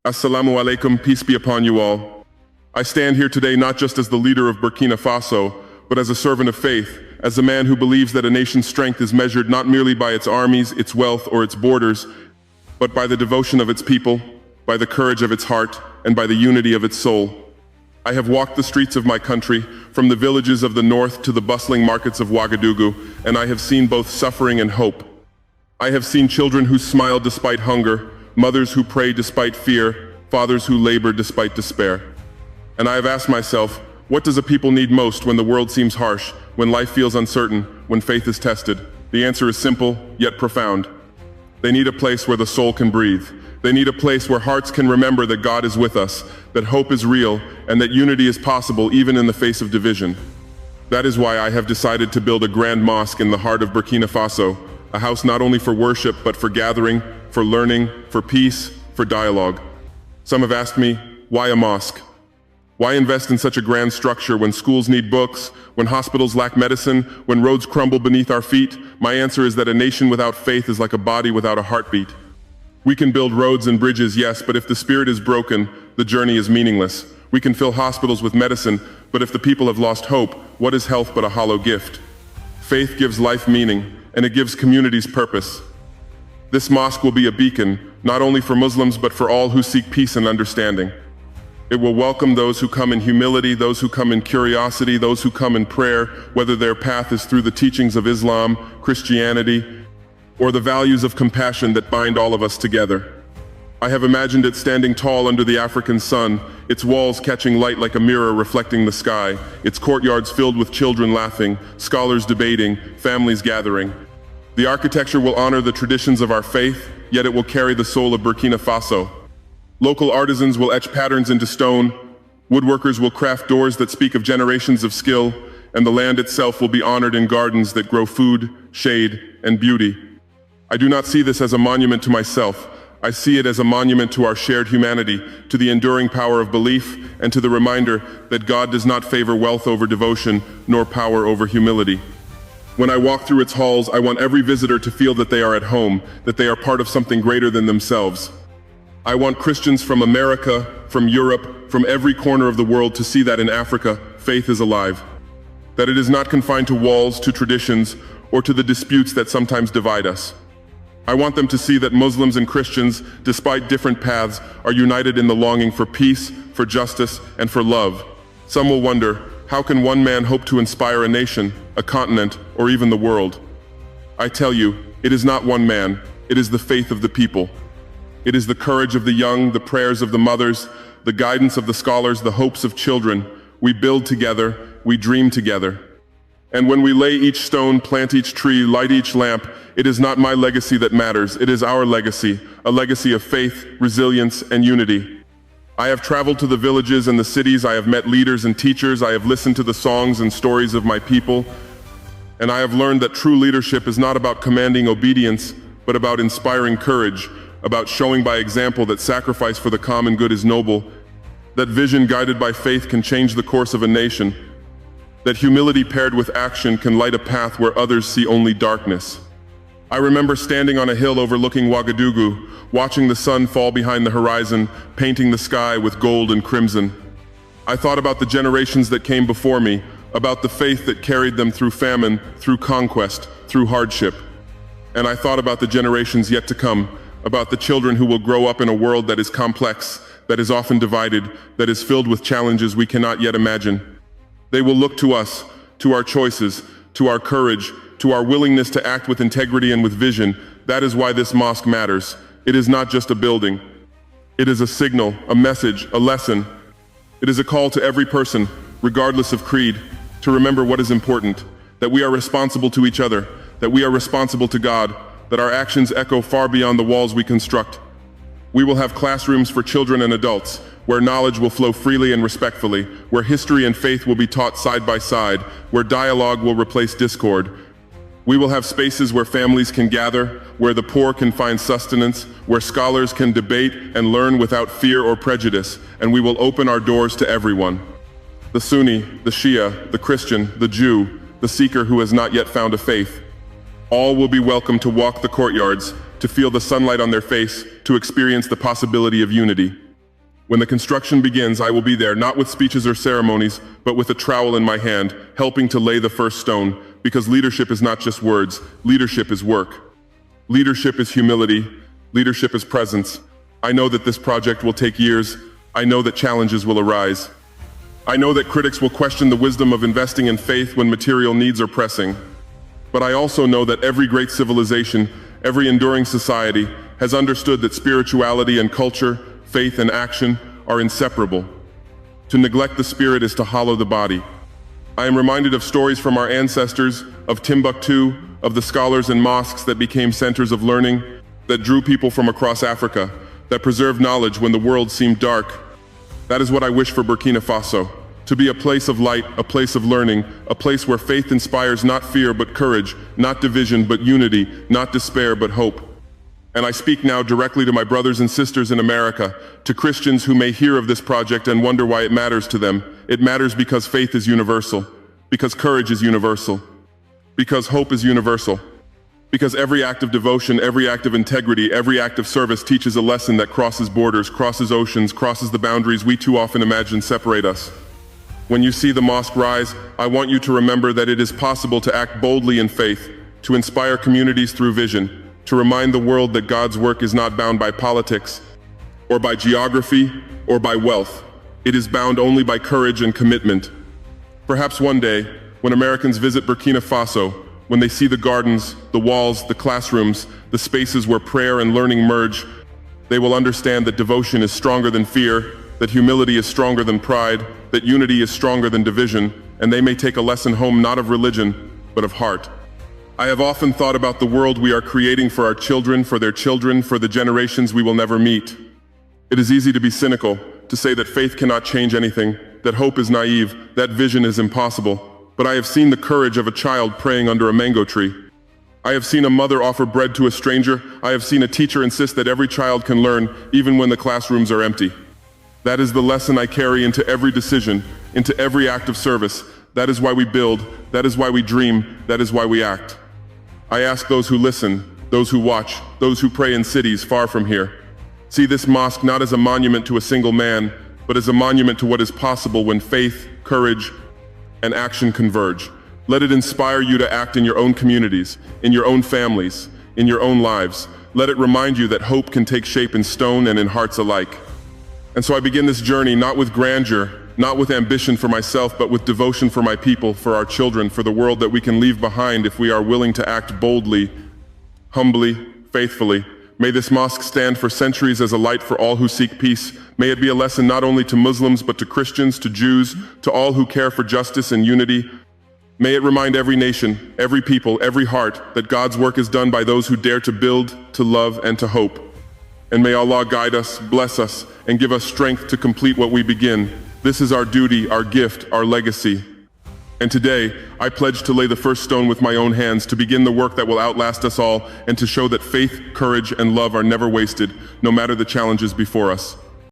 Assalamu alaikum, peace be upon you all. I stand here today not just as the leader of Burkina Faso, but as a servant of faith, as a man who believes that a nation's strength is measured not merely by its armies, its wealth, or its borders, but by the devotion of its people, by the courage of its heart, and by the unity of its soul. I have walked the streets of my country, from the villages of the north to the bustling markets of Ouagadougou, and I have seen both suffering and hope. I have seen children who smile despite hunger, mothers who pray despite fear, fathers who labor despite despair. And I have asked myself, what does a people need most when the world seems harsh, when life feels uncertain, when faith is tested? The answer is simple, yet profound. They need a place where the soul can breathe. They need a place where hearts can remember that God is with us, that hope is real, and that unity is possible even in the face of division. That is why I have decided to build a Grand Mosque in the heart of Burkina Faso, a house not only for worship, but for gathering, for learning, for peace, for dialogue. Some have asked me, why a mosque? Why invest in such a grand structure when schools need books, when hospitals lack medicine, when roads crumble beneath our feet? My answer is that a nation without faith is like a body without a heartbeat. We can build roads and bridges, yes, but if the spirit is broken, the journey is meaningless. We can fill hospitals with medicine, but if the people have lost hope, what is health but a hollow gift? Faith gives life meaning, and it gives communities purpose. This mosque will be a beacon, not only for Muslims, but for all who seek peace and understanding. It will welcome those who come in humility, those who come in curiosity, those who come in prayer, whether their path is through the teachings of Islam, Christianity, or the values of compassion that bind all of us together. I have imagined it standing tall under the African sun, its walls catching light like a mirror reflecting the sky, its courtyards filled with children laughing, scholars debating, families gathering. The architecture will honor the traditions of our faith, yet it will carry the soul of Burkina Faso. Local artisans will etch patterns into stone, woodworkers will craft doors that speak of generations of skill, and the land itself will be honored in gardens that grow food, shade, and beauty. I do not see this as a monument to myself. I see it as a monument to our shared humanity, to the enduring power of belief, and to the reminder that God does not favor wealth over devotion, nor power over humility. When I walk through its halls, I want every visitor to feel that they are at home, that they are part of something greater than themselves. I want Christians from America, from Europe, from every corner of the world to see that in Africa, faith is alive. That it is not confined to walls, to traditions, or to the disputes that sometimes divide us. I want them to see that Muslims and Christians, despite different paths, are united in the longing for peace, for justice, and for love. Some will wonder, how can one man hope to inspire a nation, a continent, or even the world? I tell you, it is not one man, it is the faith of the people. It is the courage of the young, the prayers of the mothers, the guidance of the scholars, the hopes of children. We build together, we dream together. And when we lay each stone, plant each tree, light each lamp, it is not my legacy that matters, it is our legacy, a legacy of faith, resilience, and unity. I have traveled to the villages and the cities, I have met leaders and teachers, I have listened to the songs and stories of my people, and I have learned that true leadership is not about commanding obedience, but about inspiring courage, about showing by example that sacrifice for the common good is noble, that vision guided by faith can change the course of a nation, that humility paired with action can light a path where others see only darkness. I remember standing on a hill overlooking Ouagadougou, watching the sun fall behind the horizon, painting the sky with gold and crimson. I thought about the generations that came before me, about the faith that carried them through famine, through conquest, through hardship. And I thought about the generations yet to come, about the children who will grow up in a world that is complex, that is often divided, that is filled with challenges we cannot yet imagine. They will look to us, to our choices, to our courage, to our willingness to act with integrity and with vision. That is why this mosque matters. It is not just a building. It is a signal, a message, a lesson. It is a call to every person, regardless of creed, to remember what is important, that we are responsible to each other, that we are responsible to God, that our actions echo far beyond the walls we construct. We will have classrooms for children and adults, where knowledge will flow freely and respectfully, where history and faith will be taught side by side, where dialogue will replace discord. We will have spaces where families can gather, where the poor can find sustenance, where scholars can debate and learn without fear or prejudice, and we will open our doors to everyone. The Sunni, the Shia, the Christian, the Jew, the seeker who has not yet found a faith. All will be welcome to walk the courtyards, to feel the sunlight on their face, to experience the possibility of unity. When the construction begins, I will be there, not with speeches or ceremonies, but with a trowel in my hand, helping to lay the first stone, because leadership is not just words, leadership is work. Leadership is humility, leadership is presence. I know that this project will take years. I know that challenges will arise. I know that critics will question the wisdom of investing in faith when material needs are pressing. But I also know that every great civilization, every enduring society, has understood that spirituality and culture, faith and action, are inseparable. To neglect the spirit is to hollow the body. I am reminded of stories from our ancestors, of Timbuktu, of the scholars and mosques that became centers of learning, that drew people from across Africa, that preserved knowledge when the world seemed dark. That is what I wish for Burkina Faso, to be a place of light, a place of learning, a place where faith inspires not fear but courage, not division but unity, not despair but hope. And I speak now directly to my brothers and sisters in America, to Christians who may hear of this project and wonder why it matters to them. It matters because faith is universal, because courage is universal, because hope is universal, because every act of devotion, every act of integrity, every act of service teaches a lesson that crosses borders, crosses oceans, crosses the boundaries we too often imagine separate us. When you see the mosque rise, I want you to remember that it is possible to act boldly in faith, to inspire communities through vision, to remind the world that God's work is not bound by politics, or by geography, or by wealth. It is bound only by courage and commitment. Perhaps one day, when Americans visit Burkina Faso, when they see the gardens, the walls, the classrooms, the spaces where prayer and learning merge, they will understand that devotion is stronger than fear, that humility is stronger than pride, that unity is stronger than division, and they may take a lesson home not of religion, but of heart. I have often thought about the world we are creating for our children, for their children, for the generations we will never meet. It is easy to be cynical, to say that faith cannot change anything, that hope is naive, that vision is impossible. But I have seen the courage of a child praying under a mango tree. I have seen a mother offer bread to a stranger. I have seen a teacher insist that every child can learn, even when the classrooms are empty. That is the lesson I carry into every decision, into every act of service. That is why we build, that is why we dream, that is why we act. I ask those who listen, those who watch, those who pray in cities far from here. See this mosque not as a monument to a single man, but as a monument to what is possible when faith, courage, and action converge. Let it inspire you to act in your own communities, in your own families, in your own lives. Let it remind you that hope can take shape in stone and in hearts alike. And so I begin this journey not with grandeur, not with ambition for myself, but with devotion for my people, for our children, for the world that we can leave behind if we are willing to act boldly, humbly, faithfully. May this mosque stand for centuries as a light for all who seek peace. May it be a lesson not only to Muslims, but to Christians, to Jews, to all who care for justice and unity. May it remind every nation, every people, every heart that God's work is done by those who dare to build, to love, and to hope. And may Allah guide us, bless us, and give us strength to complete what we begin. This is our duty, our gift, our legacy. And today, I pledge to lay the first stone with my own hands, to begin the work that will outlast us all, and to show that faith, courage, and love are never wasted, no matter the challenges before us.